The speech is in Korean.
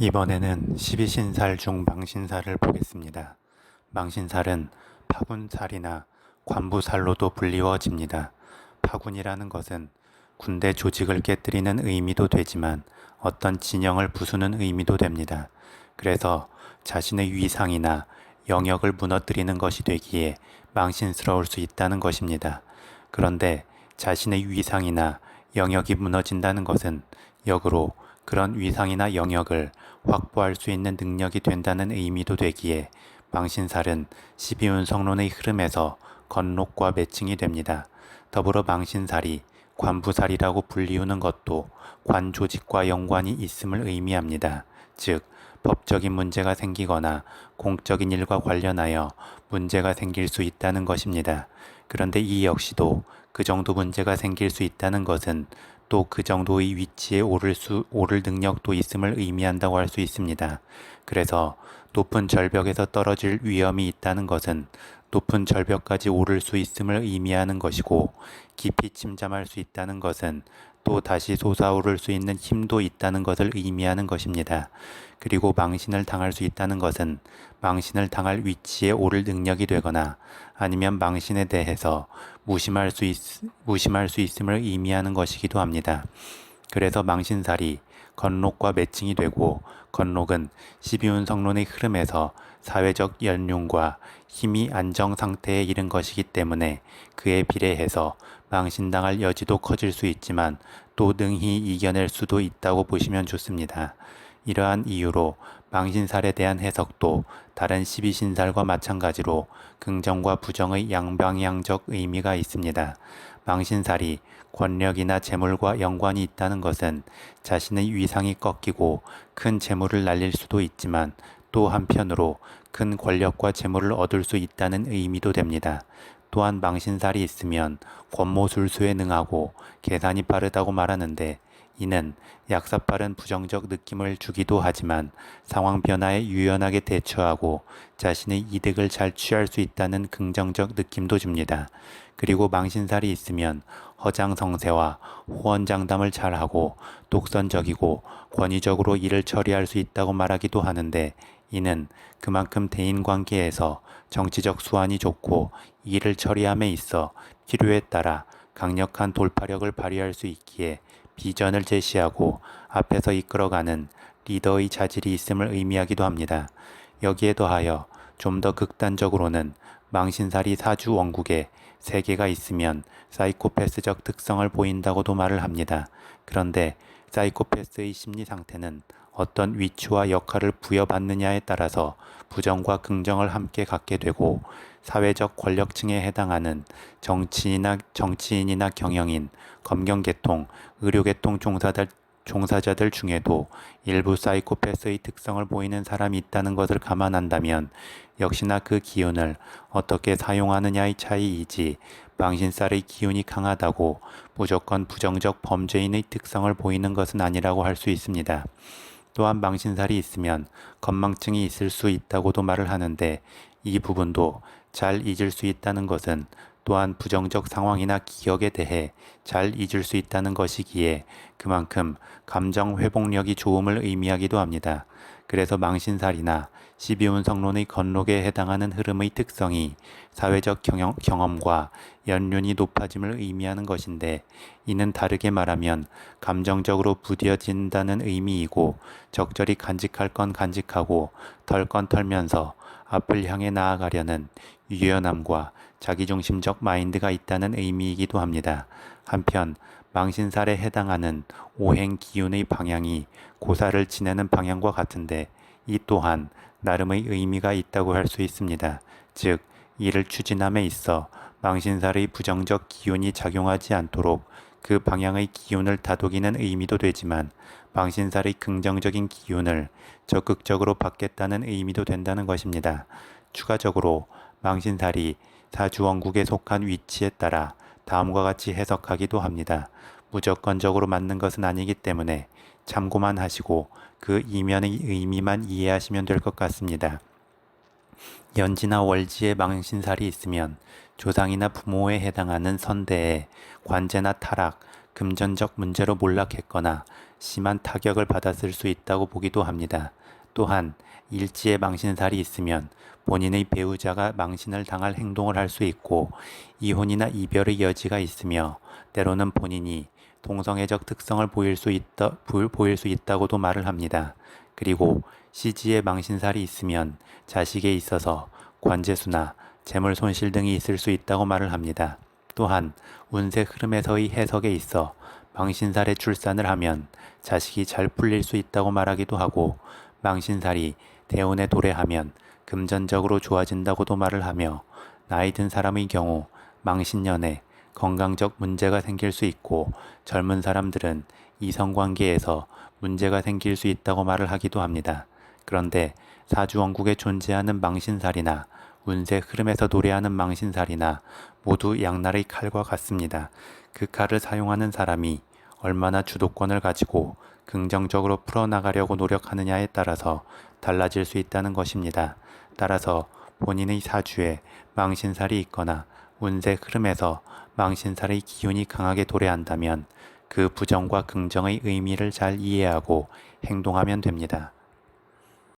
이번에는 12신살 중 망신살을 보겠습니다. 망신살은 파군살이나 관부살로도 불리워집니다. 파군이라는 것은 군대 조직을 깨뜨리는 의미도 되지만 어떤 진영을 부수는 의미도 됩니다. 그래서 자신의 위상이나 영역을 무너뜨리는 것이 되기에 망신스러울 수 있다는 것입니다. 그런데 자신의 위상이나 영역이 무너진다는 것은 역으로 그런 위상이나 영역을 확보할 수 있는 능력이 된다는 의미도 되기에 망신살은 12운 성론의 흐름에서 건록과 매칭이 됩니다. 더불어 망신살이 관부살이라고 불리우는 것도 관 조직과 연관이 있음을 의미합니다. 즉, 법적인 문제가 생기거나 공적인 일과 관련하여 문제가 생길 수 있다는 것입니다. 그런데 이 역시도 그 정도 문제가 생길 수 있다는 것은 또 그 정도의 위치에 오를 능력도 있음을 의미한다고 할 수 있습니다. 그래서 높은 절벽에서 떨어질 위험이 있다는 것은 높은 절벽까지 오를 수 있음을 의미하는 것이고, 깊이 침잠할 수 있다는 것은 또 다시 솟아오를 수 있는 힘도 있다는 것을 의미하는 것입니다. 그리고 망신을 당할 수 있다는 것은 망신을 당할 위치에 오를 능력이 되거나 아니면 망신에 대해서 무심할 수 있음을 의미하는 것이기도 합니다. 그래서 망신살이 건록과 매칭이 되고, 건록은 12운 성론의 흐름에서 사회적 연륜과 힘이 안정 상태에 이른 것이기 때문에 그에 비례해서 망신당할 여지도 커질 수 있지만 또 능히 이겨낼 수도 있다고 보시면 좋습니다. 이러한 이유로 망신살에 대한 해석도 다른 12신살과 마찬가지로 긍정과 부정의 양방향적 의미가 있습니다. 망신살이 권력이나 재물과 연관이 있다는 것은 자신의 위상이 꺾이고 큰 재물을 날릴 수도 있지만 또 한편으로 큰 권력과 재물을 얻을 수 있다는 의미도 됩니다. 또한 망신살이 있으면 권모술수에 능하고 계산이 빠르다고 말하는데, 이는 약사빠른 부정적 느낌을 주기도 하지만 상황 변화에 유연하게 대처하고 자신의 이득을 잘 취할 수 있다는 긍정적 느낌도 줍니다. 그리고 망신살이 있으면 허장성세와 호언장담을 잘하고 독선적이고 권위적으로 일을 처리할 수 있다고 말하기도 하는데, 이는 그만큼 대인관계에서 정치적 수완이 좋고 일을 처리함에 있어 필요에 따라 강력한 돌파력을 발휘할 수 있기에 비전을 제시하고 앞에서 이끌어가는 리더의 자질이 있음을 의미하기도 합니다. 여기에 더하여 좀 더 극단적으로는 망신살이 사주 원국에 3개가 있으면 사이코패스적 특성을 보인다고도 말을 합니다. 그런데 사이코패스의 심리 상태는 어떤 위치와 역할을 부여받느냐에 따라서 부정과 긍정을 함께 갖게 되고, 사회적 권력층에 해당하는 정치인이나 경영인, 검경계통, 의료계통 종사자들 중에도 일부 사이코패스의 특성을 보이는 사람이 있다는 것을 감안한다면 역시나 그 기운을 어떻게 사용하느냐의 차이이지, 망신살의 기운이 강하다고 무조건 부정적 범죄인의 특성을 보이는 것은 아니라고 할 수 있습니다. 또한 망신살이 있으면 건망증이 있을 수 있다고도 말을 하는데, 이 부분도 잘 잊을 수 있다는 것은 또한 부정적 상황이나 기억에 대해 잘 잊을 수 있다는 것이기에 그만큼 감정 회복력이 좋음을 의미하기도 합니다. 그래서 망신살이나 12운 성론의 건록에 해당하는 흐름의 특성이 사회적 경험과 연륜이 높아짐을 의미하는 것인데, 이는 다르게 말하면 감정적으로 부딪혀진다는 의미이고, 적절히 간직할 건 간직하고 털 건 털면서 앞을 향해 나아가려는 유연함과 자기중심적 마인드가 있다는 의미이기도 합니다. 한편 망신살에 해당하는 오행 기운의 방향이 고사를 지내는 방향과 같은데, 이 또한 나름의 의미가 있다고 할 수 있습니다. 즉, 이를 추진함에 있어 망신살의 부정적 기운이 작용하지 않도록 그 방향의 기운을 다독이는 의미도 되지만, 망신살의 긍정적인 기운을 적극적으로 받겠다는 의미도 된다는 것입니다. 추가적으로 망신살이 사주원국에 속한 위치에 따라 다음과 같이 해석하기도 합니다. 무조건적으로 맞는 것은 아니기 때문에 참고만 하시고 그 이면의 의미만 이해하시면 될 것 같습니다. 연지나 월지에 망신살이 있으면 조상이나 부모에 해당하는 선대에 관제나 타락, 금전적 문제로 몰락했거나 심한 타격을 받았을 수 있다고 보기도 합니다. 또한 일지에 망신살이 있으면 본인의 배우자가 망신을 당할 행동을 할 수 있고 이혼이나 이별의 여지가 있으며 때로는 본인이 동성애적 특성을 보일 수 있다고도 말을 합니다. 그리고 시지에 망신살이 있으면 자식에 있어서 관제수나 재물 손실 등이 있을 수 있다고 말을 합니다. 또한 운세 흐름에서의 해석에 있어 망신살에 출산을 하면 자식이 잘 풀릴 수 있다고 말하기도 하고 망신살이 대운에 도래하면 금전적으로 좋아진다고도 말을 하며 나이 든 사람의 경우 망신년에 건강적 문제가 생길 수 있고 젊은 사람들은 이성관계에서 문제가 생길 수 있다고 말을 하기도 합니다. 그런데 사주원국에 존재하는 망신살이나 운세 흐름에서 도래하는 망신살이나 모두 양날의 칼과 같습니다. 그 칼을 사용하는 사람이 얼마나 주도권을 가지고 긍정적으로 풀어나가려고 노력하느냐에 따라서 달라질 수 있다는 것입니다. 따라서 본인의 사주에 망신살이 있거나 운세 흐름에서 망신살의 기운이 강하게 도래한다면 그 부정과 긍정의 의미를 잘 이해하고 행동하면 됩니다.